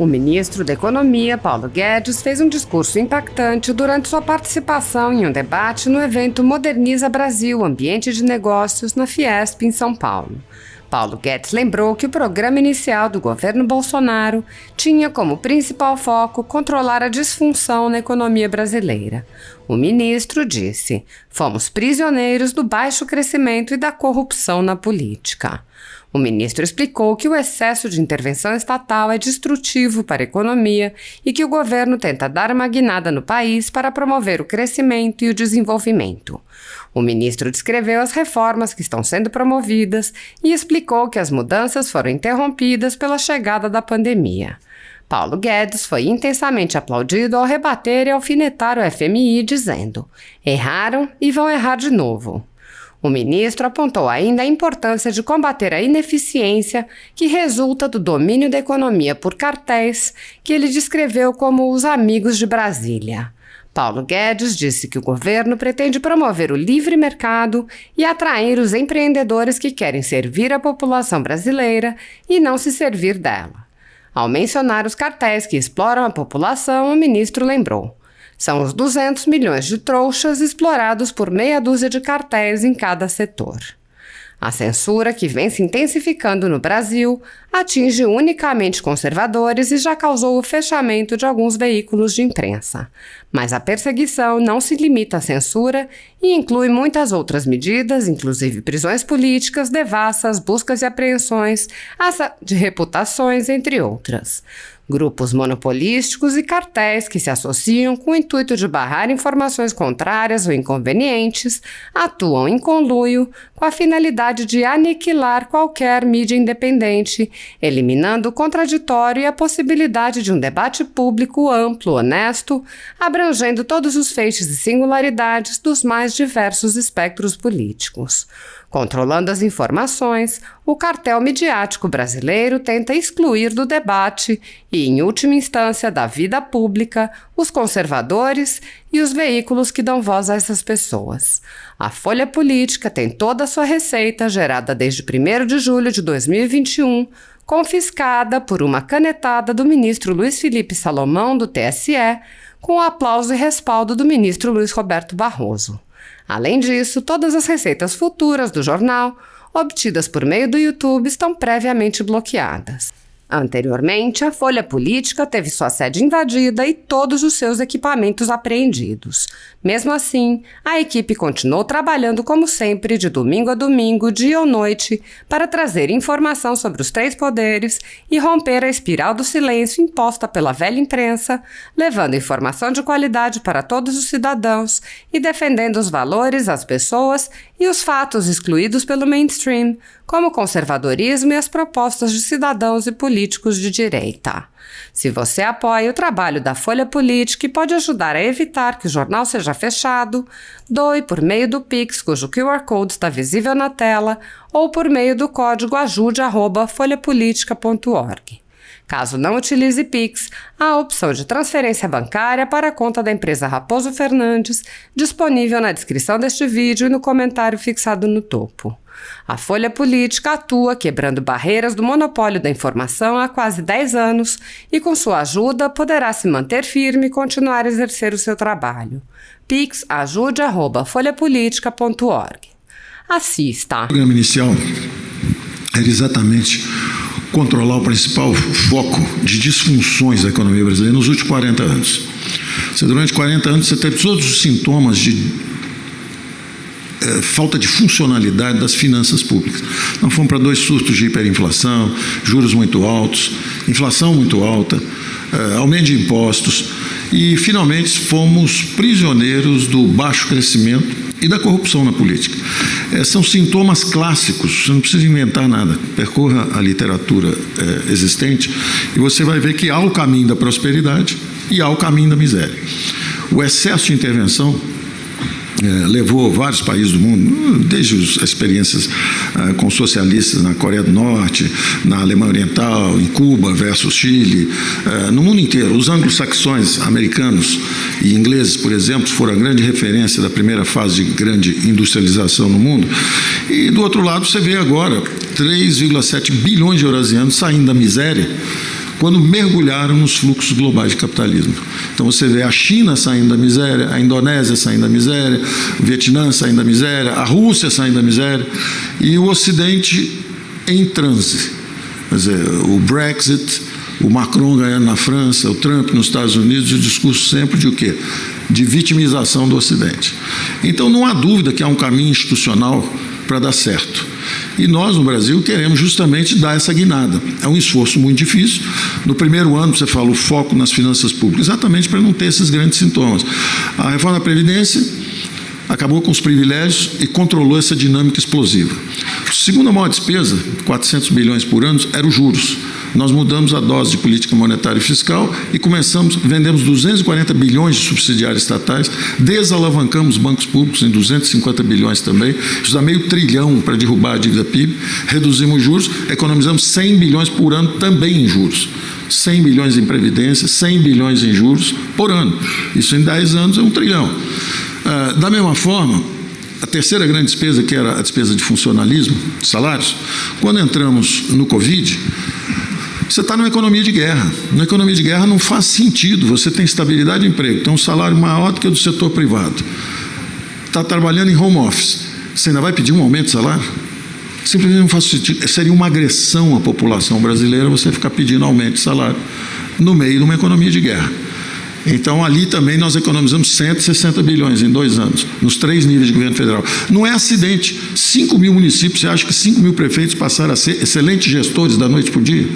O ministro da Economia, Paulo Guedes, fez um discurso impactante durante sua participação em um debate no evento Moderniza Brasil, Ambiente de Negócios, na Fiesp, em São Paulo. Paulo Guedes lembrou que o programa inicial do governo Bolsonaro tinha como principal foco controlar a disfunção na economia brasileira. O ministro disse: "Fomos prisioneiros do baixo crescimento e da corrupção na política." O ministro explicou que o excesso de intervenção estatal é destrutivo para a economia e que o governo tenta dar uma guinada no país para promover o crescimento e o desenvolvimento. O ministro descreveu as reformas que estão sendo promovidas e explicou que as mudanças foram interrompidas pela chegada da pandemia. Paulo Guedes foi intensamente aplaudido ao rebater e alfinetar o FMI, dizendo: "Erraram e vão errar de novo." O ministro apontou ainda a importância de combater a ineficiência que resulta do domínio da economia por cartéis, que ele descreveu como os amigos de Brasília. Paulo Guedes disse que o governo pretende promover o livre mercado e atrair os empreendedores que querem servir a população brasileira e não se servir dela. Ao mencionar os cartéis que exploram a população, o ministro lembrou: "São os 200 milhões de trouxas explorados por meia dúzia de cartéis em cada setor." A censura, que vem se intensificando no Brasil, atinge unicamente conservadores e já causou o fechamento de alguns veículos de imprensa. Mas a perseguição não se limita à censura e inclui muitas outras medidas, inclusive prisões políticas, devassas, buscas e apreensões, de reputações, entre outras. Grupos monopolísticos e cartéis que se associam com o intuito de barrar informações contrárias ou inconvenientes atuam em conluio com a finalidade de aniquilar qualquer mídia independente, eliminando o contraditório e a possibilidade de um debate público amplo, honesto, abrangendo todos os feixes e singularidades dos mais diversos espectros políticos. Controlando as informações, o cartel midiático brasileiro tenta excluir do debate e, em última instância, da vida pública, os conservadores e os veículos que dão voz a essas pessoas. A Folha Política tem toda a sua receita, gerada desde 1º de julho de 2021, confiscada por uma canetada do ministro Luiz Felipe Salomão, do TSE, com o aplauso e respaldo do ministro Luiz Roberto Barroso. Além disso, todas as receitas futuras do jornal, obtidas por meio do YouTube, estão previamente bloqueadas. Anteriormente, a Folha Política teve sua sede invadida e todos os seus equipamentos apreendidos. Mesmo assim, a equipe continuou trabalhando como sempre, de domingo a domingo, dia ou noite, para trazer informação sobre os 3 poderes e romper a espiral do silêncio imposta pela velha imprensa, levando informação de qualidade para todos os cidadãos e defendendo os valores, as pessoas e os fatos excluídos pelo mainstream, como o conservadorismo e as propostas de cidadãos e políticos de direita. Se você apoia o trabalho da Folha Política e pode ajudar a evitar que o jornal seja fechado, doe por meio do Pix, cujo QR Code está visível na tela, ou por meio do código ajude@folhapolitica.org. Caso não utilize Pix, há a opção de transferência bancária para a conta da empresa Raposo Fernandes, disponível na descrição deste vídeo e no comentário fixado no topo. A Folha Política atua quebrando barreiras do monopólio da informação há quase 10 anos e, com sua ajuda, poderá se manter firme e continuar a exercer o seu trabalho. Pix ajude@folhapolitica.org. Assista. O programa inicial era exatamente controlar o principal foco de disfunções da economia brasileira nos últimos 40 anos. Durante 40 anos você teve todos os sintomas de falta de funcionalidade das finanças públicas. Nós fomos para 2 surtos de hiperinflação, juros muito altos, inflação muito alta, aumento de impostos e, finalmente, fomos prisioneiros do baixo crescimento e da corrupção na política. São sintomas clássicos, você não precisa inventar nada. Percorra a literatura existente e você vai ver que há o caminho da prosperidade e há o caminho da miséria. O excesso de intervenção levou vários países do mundo, desde as experiências com socialistas na Coreia do Norte, na Alemanha Oriental, em Cuba versus Chile, no mundo inteiro. Os anglo-saxões, americanos e ingleses, por exemplo, foram a grande referência da primeira fase de grande industrialização no mundo. E, do outro lado, você vê agora 3,7 bilhões de eurasianos saindo da miséria quando mergulharam nos fluxos globais de capitalismo. Então você vê a China saindo da miséria, a Indonésia saindo da miséria, o Vietnã saindo da miséria, a Rússia saindo da miséria, e o Ocidente em transe. Quer dizer, o Brexit, o Macron ganhando na França, o Trump nos Estados Unidos, e o discurso sempre de o quê? De vitimização do Ocidente. Então não há dúvida que há um caminho institucional para dar certo. E nós, no Brasil, queremos justamente dar essa guinada. É um esforço muito difícil. No primeiro ano, você fala, o foco nas finanças públicas, exatamente para não ter esses grandes sintomas. A reforma da Previdência acabou com os privilégios e controlou essa dinâmica explosiva. A segunda maior despesa, 400 bilhões por ano, era os juros. Nós mudamos a dose de política monetária e fiscal e vendemos 240 bilhões de subsidiários estatais, desalavancamos bancos públicos em 250 bilhões também, isso dá meio trilhão para derrubar a dívida PIB, reduzimos juros, economizamos 100 bilhões por ano também em juros. 100 bilhões em previdência, 100 bilhões em juros por ano. Isso em 10 anos é 1 trilhão. Da mesma forma, a terceira grande despesa, que era a despesa de funcionalismo, salários, quando entramos no Covid, você está numa economia de guerra. Na economia de guerra não faz sentido. Você tem estabilidade de emprego, tem um salário maior do que o do setor privado. Está trabalhando em home office. Você ainda vai pedir um aumento de salário? Simplesmente não faz sentido. Seria uma agressão à população brasileira você ficar pedindo aumento de salário no meio de uma economia de guerra. Então, ali também nós economizamos 160 bilhões em 2 anos, nos 3 níveis de governo federal. Não é acidente. 5 mil municípios, você acha que 5 mil prefeitos passaram a ser excelentes gestores da noite para o dia?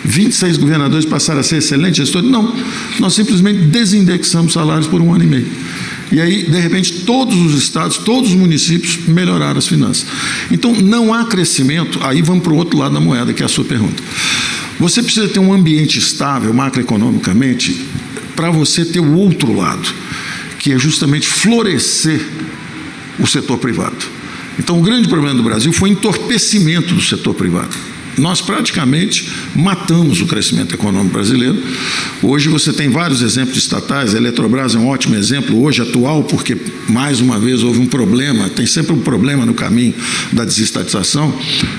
26 governadores passaram a ser excelentes gestores? Não. Nós simplesmente desindexamos salários por 1 ano e meio. E aí, de repente, todos os estados, todos os municípios melhoraram as finanças. Então, não há crescimento. Aí vamos para o outro lado da moeda, que é a sua pergunta. Você precisa ter um ambiente estável, macroeconomicamente, para você ter o outro lado, que é justamente florescer o setor privado. Então, o grande problema do Brasil foi o entorpecimento do setor privado. Nós praticamente matamos o crescimento econômico brasileiro. Hoje você tem vários exemplos estatais, a Eletrobras é um ótimo exemplo, hoje atual, porque mais uma vez houve um problema, tem sempre um problema no caminho da desestatização,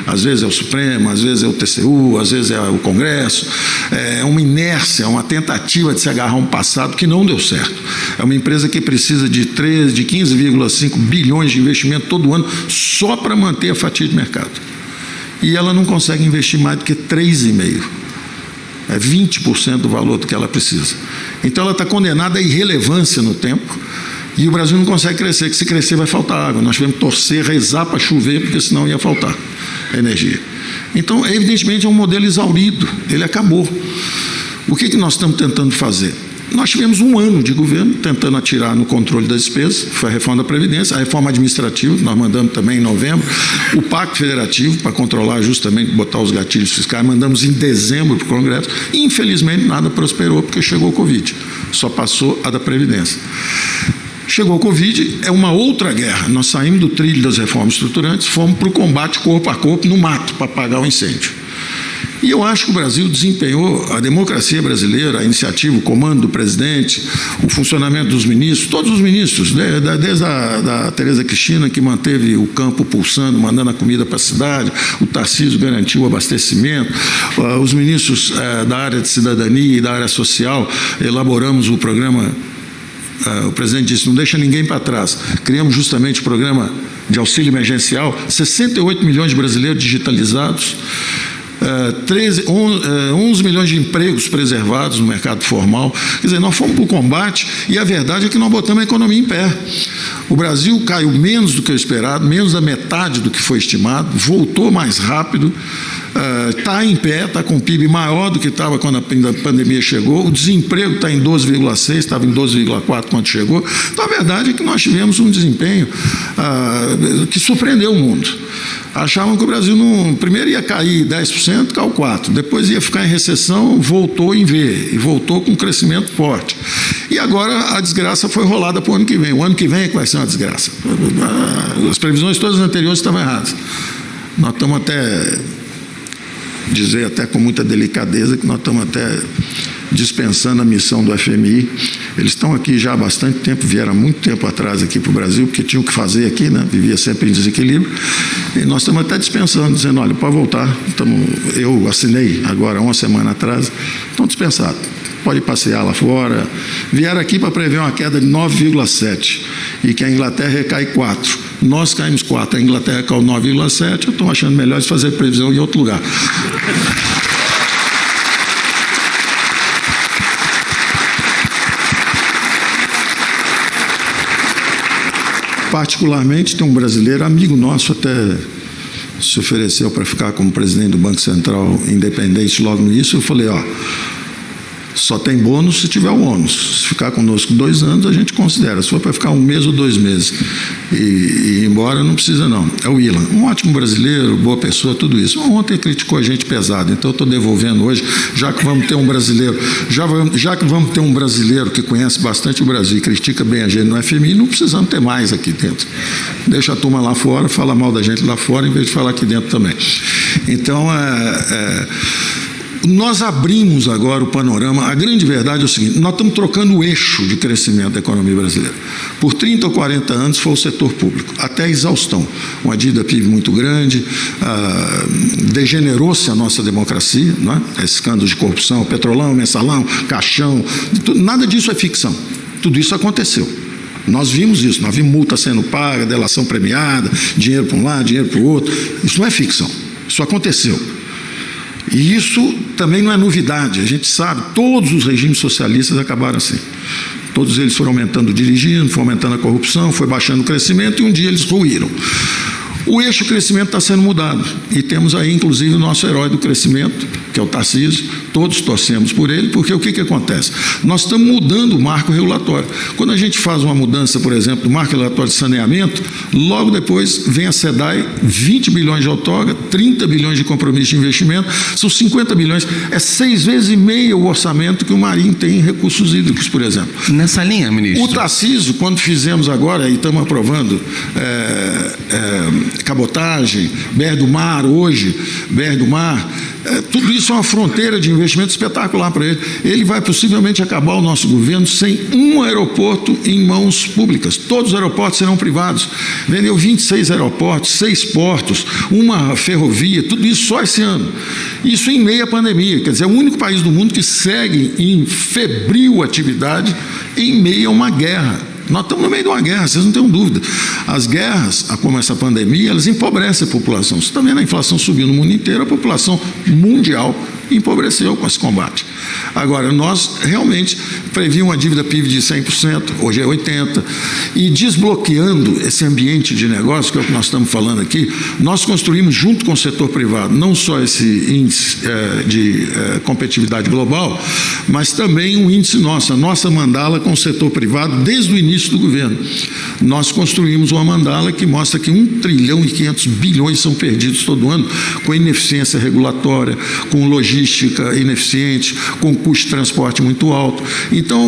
às vezes é o Supremo, às vezes é o TCU, às vezes é o Congresso, é uma inércia, uma tentativa de se agarrar a um passado que não deu certo. É uma empresa que precisa de 15,5 bilhões de investimento todo ano só para manter a fatia de mercado. E ela não consegue investir mais do que 3,5%. É 20% do valor do que ela precisa. Então ela está condenada à irrelevância no tempo, e o Brasil não consegue crescer, que se crescer vai faltar água. Nós tivemos que torcer, rezar para chover, porque senão ia faltar energia. Então, evidentemente, é um modelo exaurido, ele acabou. O que nós estamos tentando fazer? Nós tivemos 1 ano de governo tentando atirar no controle das despesas, foi a reforma da Previdência, a reforma administrativa, nós mandamos também em novembro, o Pacto Federativo, para controlar justamente, botar os gatilhos fiscais, mandamos em dezembro para o Congresso, e infelizmente nada prosperou, porque chegou o Covid, só passou a da Previdência. Chegou o Covid, é uma outra guerra, nós saímos do trilho das reformas estruturantes, fomos para o combate corpo a corpo no mato, para apagar o incêndio. E eu acho que o Brasil desempenhou, a democracia brasileira, a iniciativa, o comando do presidente, o funcionamento dos ministros, todos os ministros, desde a Tereza Cristina, que manteve o campo pulsando, mandando a comida para a cidade, o Tarcísio garantiu o abastecimento, os ministros da área de cidadania e da área social, elaboramos o programa, o presidente disse, não deixa ninguém para trás, criamos justamente o programa de auxílio emergencial, 68 milhões de brasileiros digitalizados, 11 milhões de empregos preservados no mercado formal. Quer dizer, nós fomos para o combate e a verdade é que nós botamos a economia em pé. O Brasil caiu menos do que o esperado, menos da metade do que foi estimado, voltou mais rápido, está em pé, está com o PIB maior do que estava quando a pandemia chegou, o desemprego está em 12,6, estava em 12,4 quando chegou. Então, a verdade é que nós tivemos um desempenho que surpreendeu o mundo. Achavam que o Brasil primeiro ia cair 10%, caiu 4%, depois ia ficar em recessão, voltou em V, e voltou com um crescimento forte. E agora a desgraça foi rolada para o ano que vem. O ano que vem é que vai ser uma desgraça. As previsões todas anteriores estavam erradas. Nós estamos até, dizer até com muita delicadeza, que nós estamos até dispensando a missão do FMI. Eles estão aqui já há bastante tempo, vieram há muito tempo atrás aqui para o Brasil, porque tinham o que fazer aqui, né? Vivia sempre em desequilíbrio. E nós estamos até dispensando, dizendo, olha, pode voltar. Eu assinei agora, 1 semana atrás, estão dispensados. Pode passear lá fora. Vieram aqui para prever uma queda de 9,7 e que a Inglaterra recai 4. Nós caímos 4, a Inglaterra caiu 9,7. Eu estou achando melhor de fazer previsão em outro lugar. Particularmente, tem um brasileiro, amigo nosso, até se ofereceu para ficar como presidente do Banco Central independente logo no início. Eu falei, só tem bônus se tiver o ônus. Se ficar conosco 2 anos, a gente considera. Se for para ficar 1 mês ou 2 meses e ir embora, não precisa não. É o Ilan, um ótimo brasileiro, boa pessoa, tudo isso. Ontem criticou a gente pesado, então eu estou devolvendo hoje, já que vamos ter um brasileiro, já que vamos ter um brasileiro que conhece bastante o Brasil e critica bem a gente no FMI, não precisamos ter mais aqui dentro. Deixa a turma lá fora, fala mal da gente lá fora, em vez de falar aqui dentro também. Então, nós abrimos agora o panorama. A grande verdade é o seguinte: nós estamos trocando o eixo de crescimento da economia brasileira. Por 30 ou 40 anos foi o setor público, até a exaustão. Uma dívida PIB muito grande, degenerou-se a nossa democracia, né? Escândalos de corrupção, petrolão, mensalão, caixão, nada disso é ficção. Tudo isso aconteceu. Nós vimos isso, nós vimos multa sendo paga, delação premiada, dinheiro para um lado, dinheiro para o outro. Isso não é ficção, isso aconteceu. E isso também não é novidade, a gente sabe, todos os regimes socialistas acabaram assim. Todos eles foram aumentando o dirigismo, foi aumentando a corrupção, foi baixando o crescimento e um dia eles ruíram. O eixo crescimento está sendo mudado e temos aí inclusive o nosso herói do crescimento, que é o Tarcísio. Todos torcemos por ele, porque o que acontece? Nós estamos mudando o marco regulatório. Quando a gente faz uma mudança, por exemplo, do marco regulatório de saneamento, logo depois vem a SEDAI, 20 bilhões de outorga, 30 bilhões de compromisso de investimento, são 50 bilhões, é 6,5 vezes o orçamento que o Marinho tem em recursos hídricos, por exemplo. Nessa linha, ministro. O Tarcísio, quando fizemos agora, e estamos aprovando cabotagem, BR do Mar hoje, BR do Mar, tudo isso é uma fronteira de investimento espetacular para ele. Ele vai possivelmente acabar o nosso governo sem um aeroporto em mãos públicas. Todos os aeroportos serão privados. Vendeu 26 aeroportos, 6 portos, uma ferrovia, tudo isso só esse ano. Isso em meio à pandemia. Quer dizer, é o único país do mundo que segue em febril atividade em meio a uma guerra. Nós estamos no meio de uma guerra, vocês não tenham dúvida. As guerras, como essa pandemia, elas empobrecem a população. Você está vendo a inflação subindo no mundo inteiro, a população mundial empobreceu com esse combate. Agora, nós realmente prevíamos uma dívida PIB de 100%, hoje é 80%, e desbloqueando esse ambiente de negócio, que é o que nós estamos falando aqui, nós construímos junto com o setor privado, não só esse índice de competitividade global, mas também um índice nosso, a nossa mandala com o setor privado desde o início do governo. Nós construímos uma mandala que mostra que 1 trilhão e 500 bilhões são perdidos todo ano com ineficiência regulatória, com logística ineficiente, com custo de transporte muito alto. Então,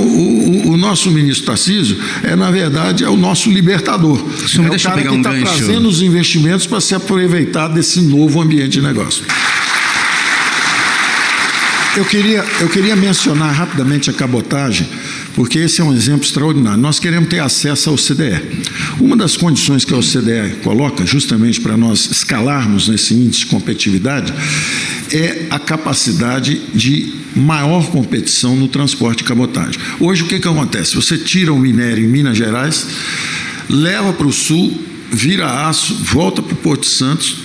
o nosso ministro Tarcísio na verdade, é o nosso libertador. O é o cara que está trazendo os investimentos para se aproveitar desse novo ambiente de negócio. Eu queria mencionar rapidamente a cabotagem, porque esse é um exemplo extraordinário. Nós queremos ter acesso ao OCDE. Uma das condições que a OCDE coloca, justamente para nós escalarmos nesse índice de competitividade, é a capacidade de maior competição no transporte de cabotagem. Hoje, o que acontece? Você tira o minério em Minas Gerais, leva para o sul, vira aço, volta para o Porto de Santos,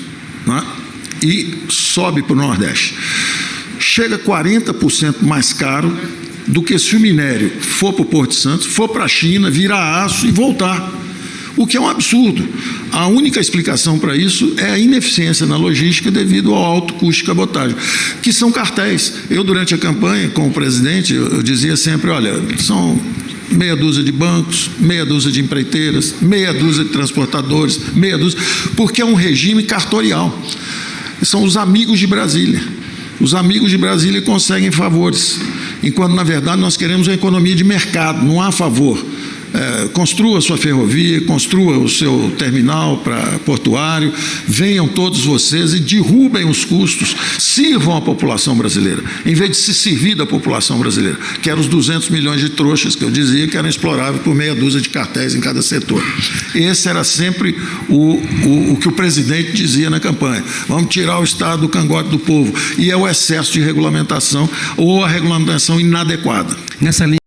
né, e sobe para o Nordeste. Chega 40% mais caro do que se o minério for para o Porto de Santos, for para a China, virar aço e voltar. O que é um absurdo. A única explicação para isso é a ineficiência na logística devido ao alto custo de cabotagem, que são cartéis. Eu, durante a campanha, com o presidente, eu dizia sempre, olha, são meia dúzia de bancos, meia dúzia de empreiteiras, meia dúzia de transportadores, meia dúzia, porque é um regime cartorial. São os amigos de Brasília. Os amigos de Brasília conseguem favores, enquanto, na verdade, nós queremos uma economia de mercado, não há favor. construa a sua ferrovia, construa o seu terminal portuário, venham todos vocês e derrubem os custos, sirvam a população brasileira, em vez de se servir da população brasileira, que eram os 200 milhões de trouxas que eu dizia que eram exploráveis por meia dúzia de cartéis em cada setor. Esse era sempre o que o presidente dizia na campanha: vamos tirar o Estado do cangote do povo, e é o excesso de regulamentação ou a regulamentação inadequada. Nessa linha